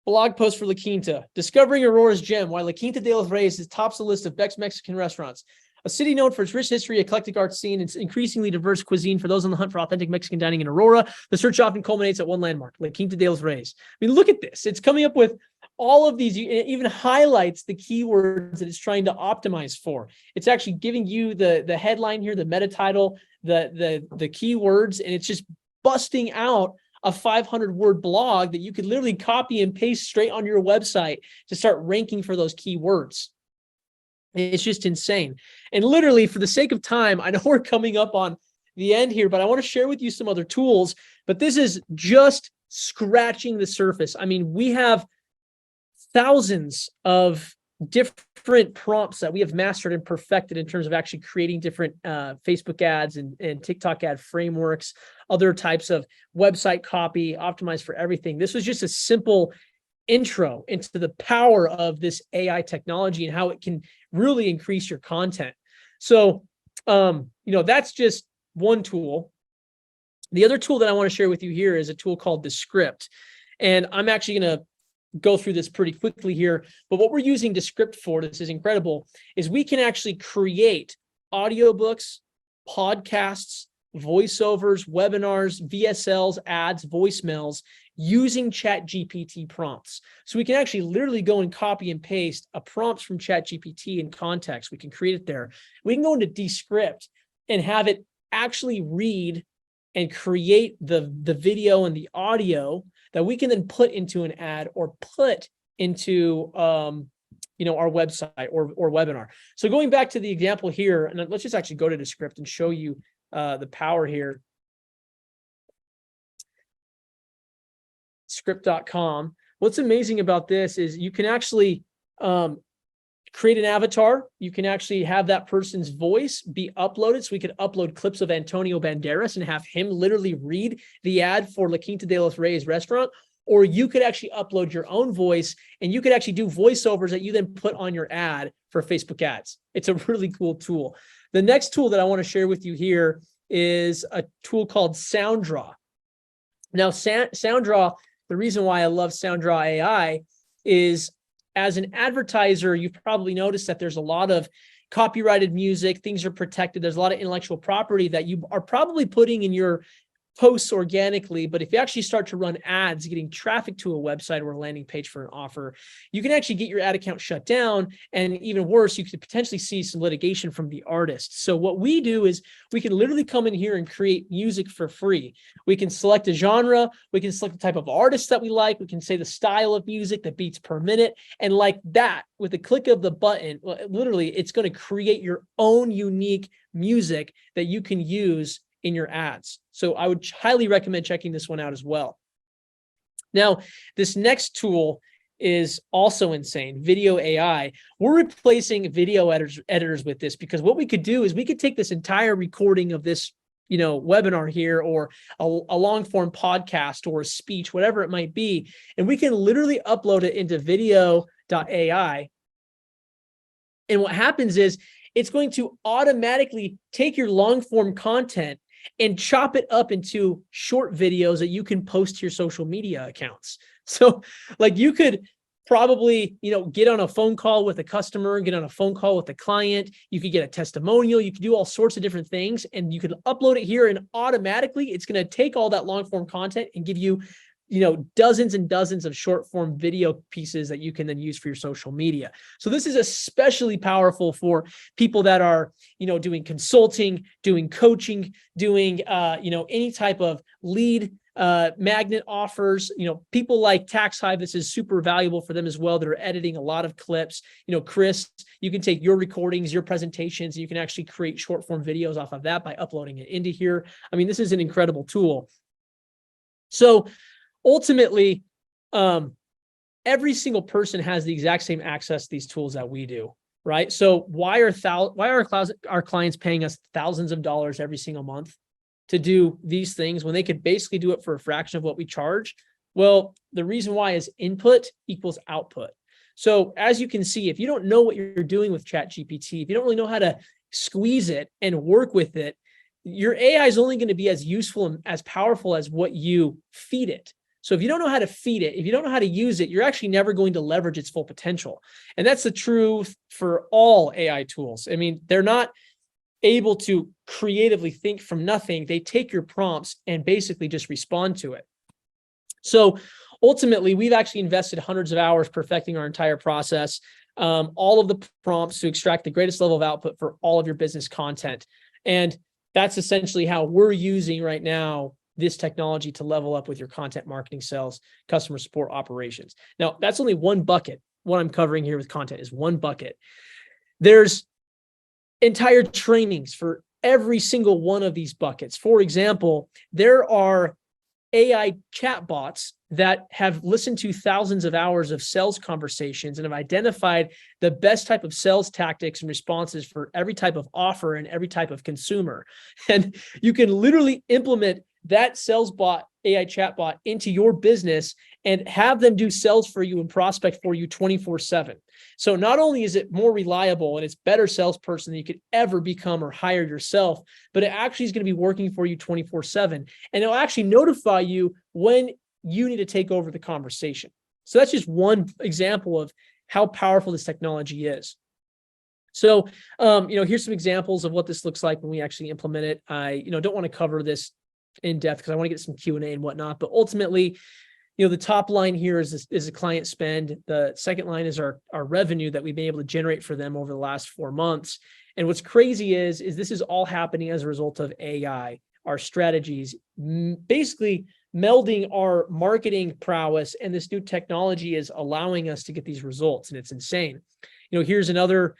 Blog post for La Quinta. Discovering Aurora's gem, why La Quinta de los Reyes tops the list of best Mexican restaurants. A city known for its rich history, eclectic art scene, and increasingly diverse cuisine. For those on the hunt for authentic Mexican dining in Aurora, the search often culminates at one landmark, La Quinta de los Reyes. I mean, look at this. It's coming up with all of these. It even highlights the keywords that it's trying to optimize for. It's actually giving you the headline here, the meta title, the keywords, and it's just busting out a 500-word blog that you could literally copy and paste straight on your website to start ranking for those keywords. It's just insane. And literally, for the sake of time, I know we're coming up on the end here, but I want to share with you some other tools. But this is just scratching the surface. I mean, we have thousands of different prompts that we have mastered and perfected in terms of actually creating different Facebook ads and TikTok ad frameworks, other types of website copy, optimized for everything. This was just a simple intro into the power of this AI technology and how it can really increase your content. So, that's just one tool. The other tool that I want to share with you here is a tool called Descript. And I'm actually going to go through this pretty quickly here. But what we're using Descript for, this is incredible, is we can actually create audiobooks, podcasts, voiceovers, webinars, VSLs, ads, voicemails using ChatGPT prompts. So we can actually literally go and copy and paste a prompt from ChatGPT in context. We can create it there. We can go into Descript and have it actually read and create the video and the audio that we can then put into an ad or put into our website or webinar. So going back to the example here, and let's just actually go to Descript and show you the power here. Script.com. What's amazing about this is you can actually create an avatar. You can actually have that person's voice be uploaded. So we could upload clips of Antonio Banderas and have him literally read the ad for La Quinta de los Reyes restaurant. Or you could actually upload your own voice and you could actually do voiceovers that you then put on your ad for Facebook ads. It's a really cool tool. The next tool that I want to share with you here is a tool called SoundDraw. Now, SoundDraw, the reason why I love SoundDraw AI is, as an advertiser, you've probably noticed that there's a lot of copyrighted music, things are protected. There's a lot of intellectual property that you are probably putting in your posts organically, but if you actually start to run ads, getting traffic to a website or a landing page for an offer, you can actually get your ad account shut down. And even worse, you could potentially see some litigation from the artist. So what we do is we can literally come in here and create music for free. We can select a genre. We can select the type of artist that we like. We can say the style of music, the beats per minute. And like that, with the click of the button, literally, it's going to create your own unique music that you can use in your ads. So I would highly recommend checking this one out as well. Now, this next tool is also insane, Video AI. We're replacing video editors with this, because what we could do is we could take this entire recording of this, webinar here, or a long form podcast or a speech, whatever it might be, and we can literally upload it into video.ai. And what happens is it's going to automatically take your long form content and chop it up into short videos that you can post to your social media accounts. So like you could probably, get on a phone call with a customer, get on a phone call with a client. You could get a testimonial. You could do all sorts of different things, and you could upload it here, and automatically it's going to take all that long form content and give you, dozens and dozens of short form video pieces that you can then use for your social media. So this is especially powerful for people that are, doing consulting, doing coaching, doing, any type of lead magnet offers, people like TaxHive, this is super valuable for them as well. That are editing a lot of clips. Chris, you can take your recordings, your presentations, and you can actually create short form videos off of that by uploading it into here. I mean, this is an incredible tool. So ultimately, every single person has the exact same access to these tools that we do, right? So why are our clients paying us thousands of dollars every single month to do these things when they could basically do it for a fraction of what we charge? Well, the reason why is input equals output. So as you can see, if you don't know what you're doing with ChatGPT, if you don't really know how to squeeze it and work with it, your AI is only going to be as useful and as powerful as what you feed it. So if you don't know how to feed it, if you don't know how to use it, you're actually never going to leverage its full potential. And that's the truth for all AI tools. I mean, they're not able to creatively think from nothing. They take your prompts and basically just respond to it. So ultimately, we've actually invested hundreds of hours perfecting our entire process, all of the prompts to extract the greatest level of output for all of your business content. And that's essentially how we're using right now this technology to level up with your content marketing, sales, customer support, operations. Now, that's only one bucket. What I'm covering here with content is one bucket. There's entire trainings for every single one of these buckets. For example, there are AI chatbots that have listened to thousands of hours of sales conversations and have identified the best type of sales tactics and responses for every type of offer and every type of consumer. And you can literally implement that sales bot, AI chatbot, into your business and have them do sales for you and prospect for you 24/7. So not only is it more reliable and it's better salesperson than you could ever become or hire yourself, but it actually is going to be working for you 24/7. And it'll actually notify you when you need to take over the conversation. So that's just one example of how powerful this technology is. So, here's some examples of what this looks like when we actually implement it. I, don't want to cover this in depth because I want to get some Q&A and whatnot, but ultimately, the top line here is a client spend. The second line is our revenue that we've been able to generate for them over the last 4 months. And what's crazy is this is all happening as a result of AI, our strategies, basically melding our marketing prowess, and this new technology is allowing us to get these results, and it's insane. Here's another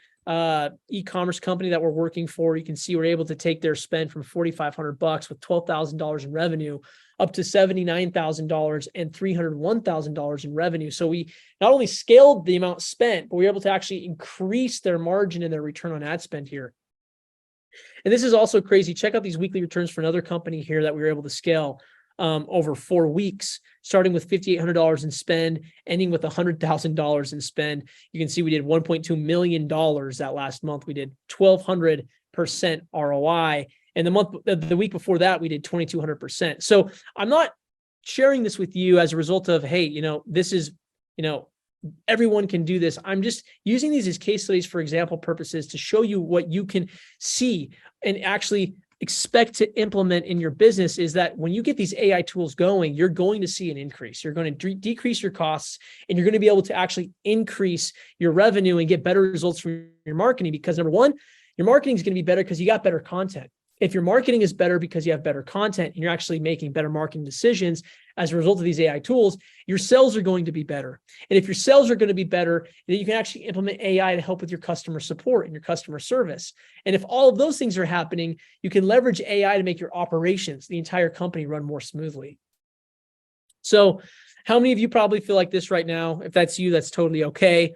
e-commerce company that we're working for. You can see we're able to take their spend from $4,500 with $12,000 in revenue up to $79,000 and $301,000 in revenue. So we not only scaled the amount spent, but we were able to actually increase their margin and their return on ad spend here. And this is also crazy. Check out these weekly returns for another company here that we were able to scale over 4 weeks, starting with $5,800 in spend, ending with $100,000 in spend. You can see we did $1.2 million that last month. We did 1,200% ROI. And the week before that, we did 2,200%. So I'm not sharing this with you as a result of, hey, this is, everyone can do this. I'm just using these as case studies for example purposes to show you what you can see and actually expect to implement in your business. Is that when you get these AI tools going, you're going to see an increase. You're going to decrease your costs, and you're going to be able to actually increase your revenue and get better results from your marketing. Because number one, your marketing is going to be better because you got better content. If your marketing is better because you have better content and you're actually making better marketing decisions as a result of these AI tools, your sales are going to be better. And if your sales are going to be better, then you can actually implement AI to help with your customer support and your customer service. And if all of those things are happening, you can leverage AI to make your operations, the entire company, run more smoothly. So how many of you probably feel like this right now? If that's you, that's totally okay.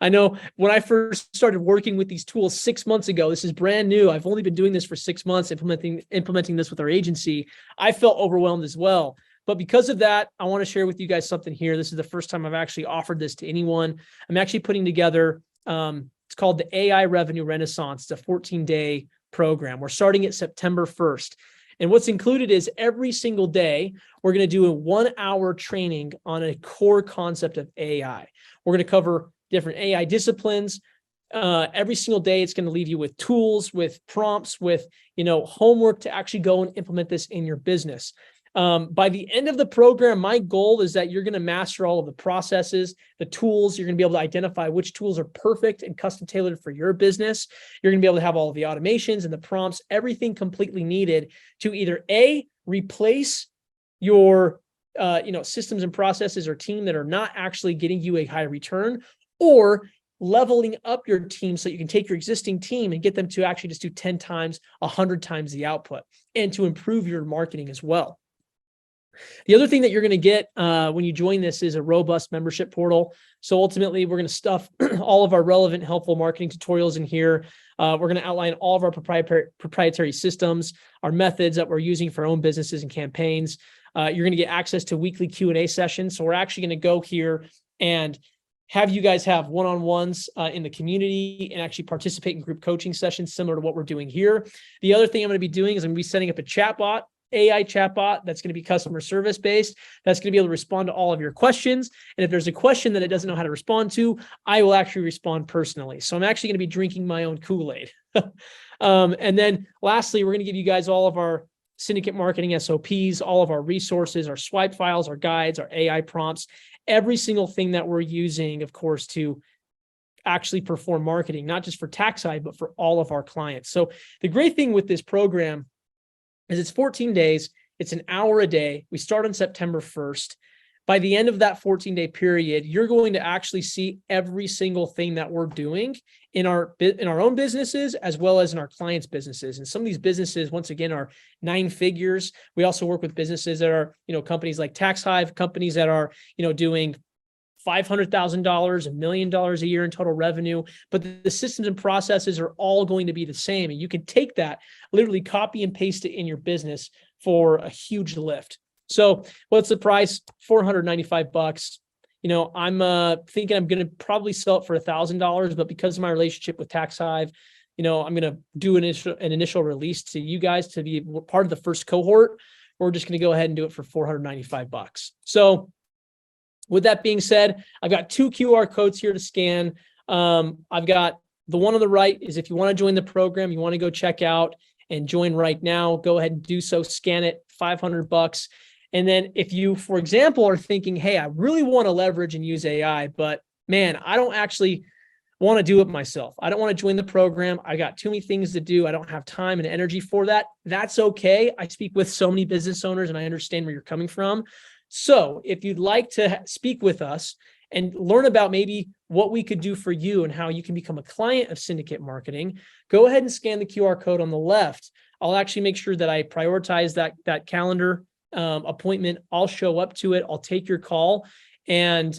I know when I first started working with these tools 6 months ago, this is brand new. I've only been doing this for 6 months, implementing this with our agency. I felt overwhelmed as well. But because of that, I want to share with you guys something here. This is the first time I've actually offered this to anyone. I'm actually putting together, it's called the AI Revenue Renaissance. It's a 14-day program. We're starting at September 1st. And what's included is every single day, we're going to do a 1-hour training on a core concept of AI. We're going to cover different AI disciplines. Every single day, it's going to leave you with tools, with prompts, with, homework to actually go and implement this in your business. By the end of the program, my goal is that you're going to master all of the processes, the tools. You're going to be able to identify which tools are perfect and custom tailored for your business. You're going to be able to have all of the automations and the prompts, everything completely needed to either A, replace your systems and processes or team that are not actually getting you a high return, or leveling up your team so you can take your existing team and get them to actually just do 10 times, 100 times the output, and to improve your marketing as well. The other thing that you're going to get when you join this is a robust membership portal. So ultimately, we're going to stuff all of our relevant, helpful marketing tutorials in here. We're going to outline all of our proprietary systems, our methods that we're using for our own businesses and campaigns. You're going to get access to weekly Q&A sessions. So we're actually going to go here and have you guys have one-on-ones in the community and actually participate in group coaching sessions similar to what we're doing here. The other thing I'm going to be doing is I'm going to be setting up a chatbot, AI chatbot, that's going to be customer service based. That's going to be able to respond to all of your questions. And if there's a question that it doesn't know how to respond to, I will actually respond personally. So I'm actually going to be drinking my own Kool-Aid. And then lastly, we're going to give you guys all of our Syndicate marketing SOPs, all of our resources, our swipe files, our guides, our AI prompts, every single thing that we're using, of course, to actually perform marketing, not just for TaxHive, but for all of our clients. So the great thing with this program is it's 14 days. It's an hour a day. We start on September 1st. By the end of that 14-day period, you're going to actually see every single thing that we're doing in our own businesses as well as in our clients' businesses. And some of these businesses, once again, are 9 figures. We also work with businesses that are, companies like TaxHive, companies that are, doing $500,000, $1 million a year in total revenue, but the systems and processes are all going to be the same. And you can take that, literally copy and paste it in your business for a huge lift. So what's the price? $495. I'm thinking I'm going to probably sell it for $1,000, but because of my relationship with TaxHive, I'm going to do an initial release to you guys to be part of the first cohort. We're just going to go ahead and do it for $495. So with that being said, I've got 2 QR codes here to scan. I've got the one on the right is if you want to join the program, you want to go check out and join right now, go ahead and do so, scan it, $500. And then if you, for example, are thinking, hey, I really want to leverage and use AI, but man, I don't actually want to do it myself. I don't want to join the program. I got too many things to do. I don't have time and energy for that. That's okay. I speak with so many business owners and I understand where you're coming from. So if you'd like to speak with us and learn about maybe what we could do for you and how you can become a client of Syndicate Marketing, go ahead and scan the QR code on the left. I'll actually make sure that I prioritize that calendar appointment. I'll show up to it. I'll take your call and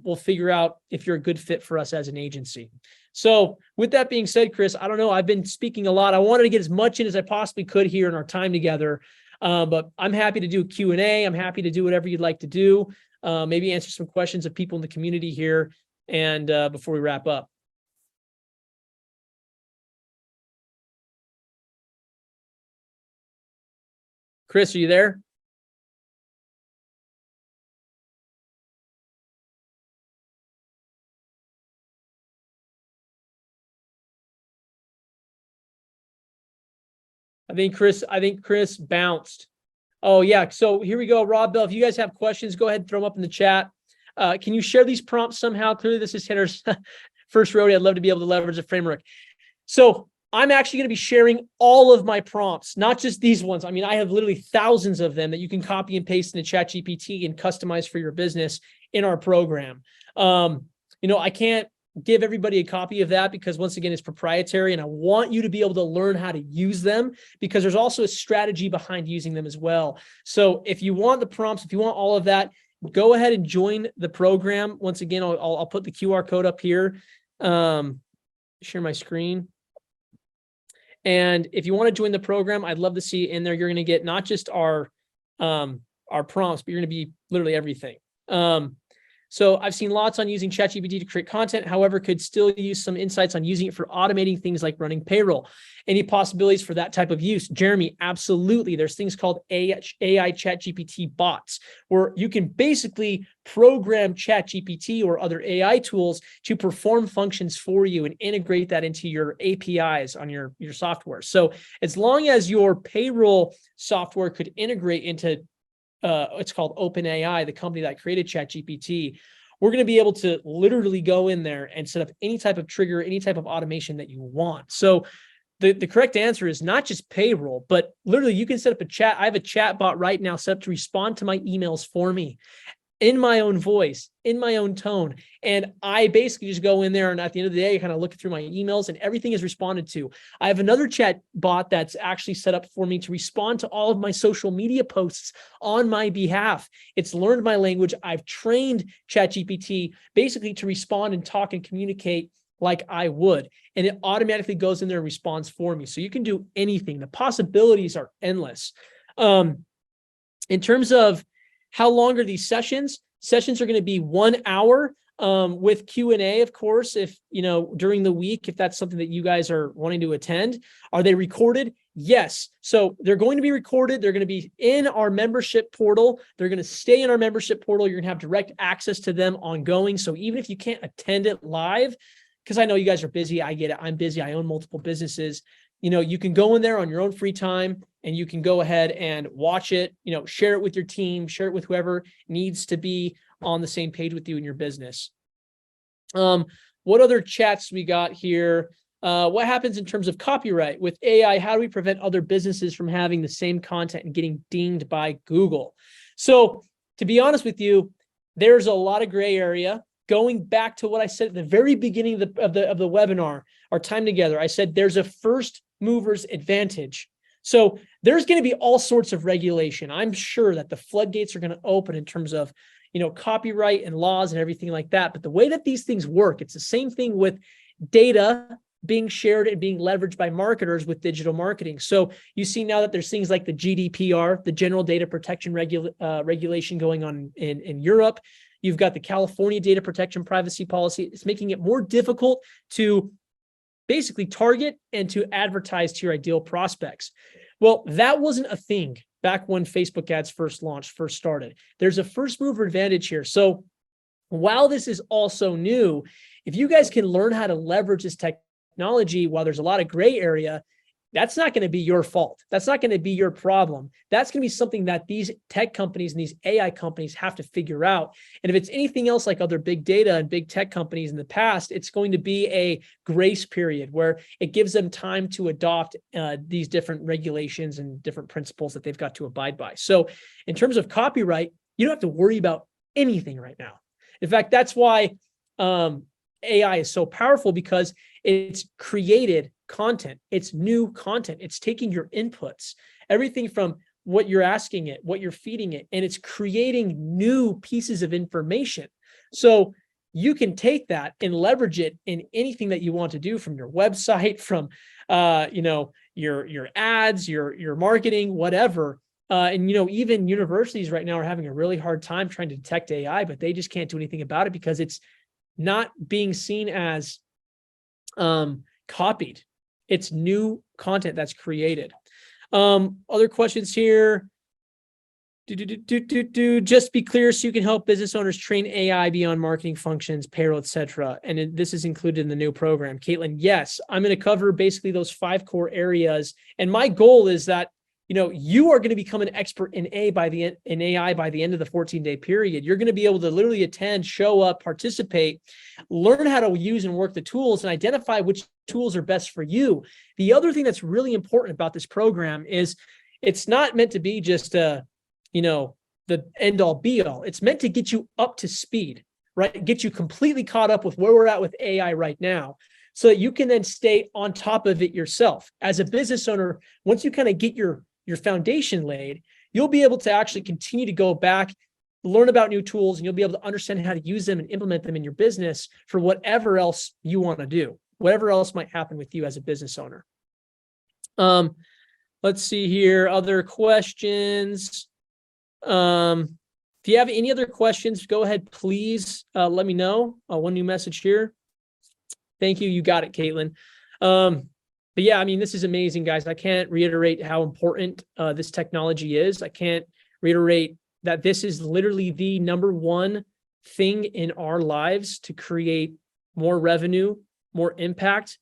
we'll figure out if you're a good fit for us as an agency. So with that being said, Chris, I don't know, I've been speaking a lot. I wanted to get as much in as I possibly could here in our time together. But I'm happy to do a Q&A. I'm happy to do whatever you'd like to do. Maybe answer some questions of people in the community here and before we wrap up. Chris, are you there? I think Chris bounced. Oh yeah. So here we go. Rob Bell, if you guys have questions, go ahead and throw them up in the chat. Can you share these prompts somehow? Clearly this is Hitter's first rodeo. I'd love to be able to leverage the framework. So I'm actually going to be sharing all of my prompts, not just these ones. I mean, I have literally thousands of them that you can copy and paste into ChatGPT and customize for your business in our program. I can't give everybody a copy of that because once again, it's proprietary and I want you to be able to learn how to use them because there's also a strategy behind using them as well. So if you want the prompts, if you want all of that, go ahead and join the program. Once again, I'll put the QR code up here. Share my screen. And if you want to join the program, I'd love to see in there. You're going to get not just our prompts, but you're going to be literally everything. So I've seen lots on using ChatGPT to create content, however, could still use some insights on using it for automating things like running payroll. Any possibilities for that type of use? Jeremy, absolutely. There's things called AI ChatGPT bots, where you can basically program ChatGPT or other AI tools to perform functions for you and integrate that into your APIs on your software. So as long as your payroll software could integrate into it's called OpenAI, the company that created ChatGPT, we're going to be able to literally go in there and set up any type of trigger, any type of automation that you want. So the correct answer is not just payroll, but literally you can set up a chat. I have a chat bot right now set up to respond to my emails for me in my own voice, in my own tone. And I basically just go in there and at the end of the day, I kind of look through my emails and everything is responded to. I have another chat bot that's actually set up for me to respond to all of my social media posts on my behalf. It's learned my language. I've trained ChatGPT basically to respond and talk and communicate like I would. And it automatically goes in there and responds for me. So you can do anything. The possibilities are endless. In terms of how long are these sessions? Sessions are going to be 1 hour with Q&A, of course, if, during the week, if that's something that you guys are wanting to attend. Are they recorded? Yes. So they're going to be recorded. They're going to be in our membership portal. They're going to stay in our membership portal. You're going to have direct access to them ongoing. So even if you can't attend it live, because I know you guys are busy, I get it. I'm busy. I own multiple businesses. You can go in there on your own free time and you can go ahead and watch it, share it with your team, share it with whoever needs to be on the same page with you in your business. What other chats we got here? What happens in terms of copyright with AI? How do we prevent other businesses from having the same content and getting dinged by Google? So to be honest with you, there's a lot of gray area. Going back to what I said at the very beginning of the webinar, our time together, I said there's a first mover's advantage. So there's going to be all sorts of regulation. I'm sure that the floodgates are going to open in terms of, copyright and laws and everything like that. But the way that these things work, it's the same thing with data being shared and being leveraged by marketers with digital marketing. So you see now that there's things like the GDPR, the General Data Protection Regulation going on in Europe. You've got the California Data Protection Privacy Policy. It's making it more difficult to basically target and to advertise to your ideal prospects. Well, that wasn't a thing back when Facebook ads first started. There's a first mover advantage here. So while this is also new, if you guys can learn how to leverage this technology while there's a lot of gray area, that's not going to be your fault. That's not going to be your problem. That's going to be something that these tech companies and these AI companies have to figure out. And if it's anything else like other big data and big tech companies in the past, it's going to be a grace period where it gives them time to adopt these different regulations and different principles that they've got to abide by. So in terms of copyright, you don't have to worry about anything right now. In fact, that's why AI is so powerful, because it's created content. It's new content. It's taking your inputs, everything from what you're asking it, what you're feeding it, and it's creating new pieces of information. So you can take that and leverage it in anything that you want to do, from your website, from your ads, your marketing, whatever. And even universities right now are having a really hard time trying to detect AI, but they just can't do anything about it because it's not being seen as copied. It's new content that's created. Other questions here. Just be clear, so you can help business owners train AI beyond marketing functions, payroll, etc. And this is included in the new program. Caitlin, yes, I'm going to cover basically those 5 core areas. And my goal is that you are going to become an expert in AI by the end of the 14-day period. You're going to be able to literally attend, show up, participate, learn how to use and work the tools, and identify which tools are best for you. The other thing that's really important about this program is it's not meant to be just the end all be all. It's meant to get you up to speed, right? Get you completely caught up with where we're at with AI right now, so that you can then stay on top of it yourself. As a business owner, once you kind of get your foundation laid, you'll be able to actually continue to go back, learn about new tools, and you'll be able to understand how to use them and implement them in your business for whatever else you want to do, whatever else might happen with you as a business owner. Let's see here, other questions. If you have any other questions, go ahead, please let me know. One new message here. Thank you. You got it, Caitlin. But yeah, I mean, this is amazing, guys. I can't reiterate how important this technology is. I can't reiterate that this is literally the number one thing in our lives to create more revenue, more impact,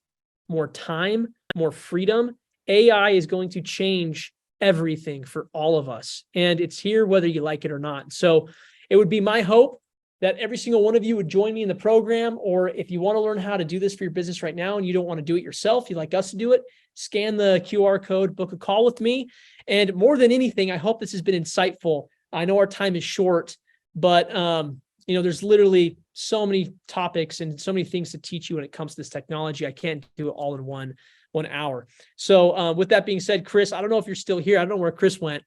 more time, more freedom. AI is going to change everything for all of us. And it's here whether you like it or not. So it would be my hope that every single one of you would join me in the program, or if you want to learn how to do this for your business right now and you don't want to do it yourself, you'd like us to do it, scan the QR code, book a call with me. And more than anything, I hope this has been insightful. I know our time is short, but there's literally so many topics and so many things to teach you when it comes to this technology. I can't do it all in one hour. So with that being said, Chris, I don't know if you're still here. I don't know where Chris went,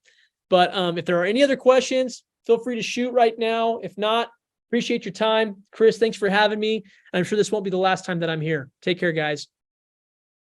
but if there are any other questions, feel free to shoot right now. If not, appreciate your time. Chris, thanks for having me. I'm sure this won't be the last time that I'm here. Take care, guys.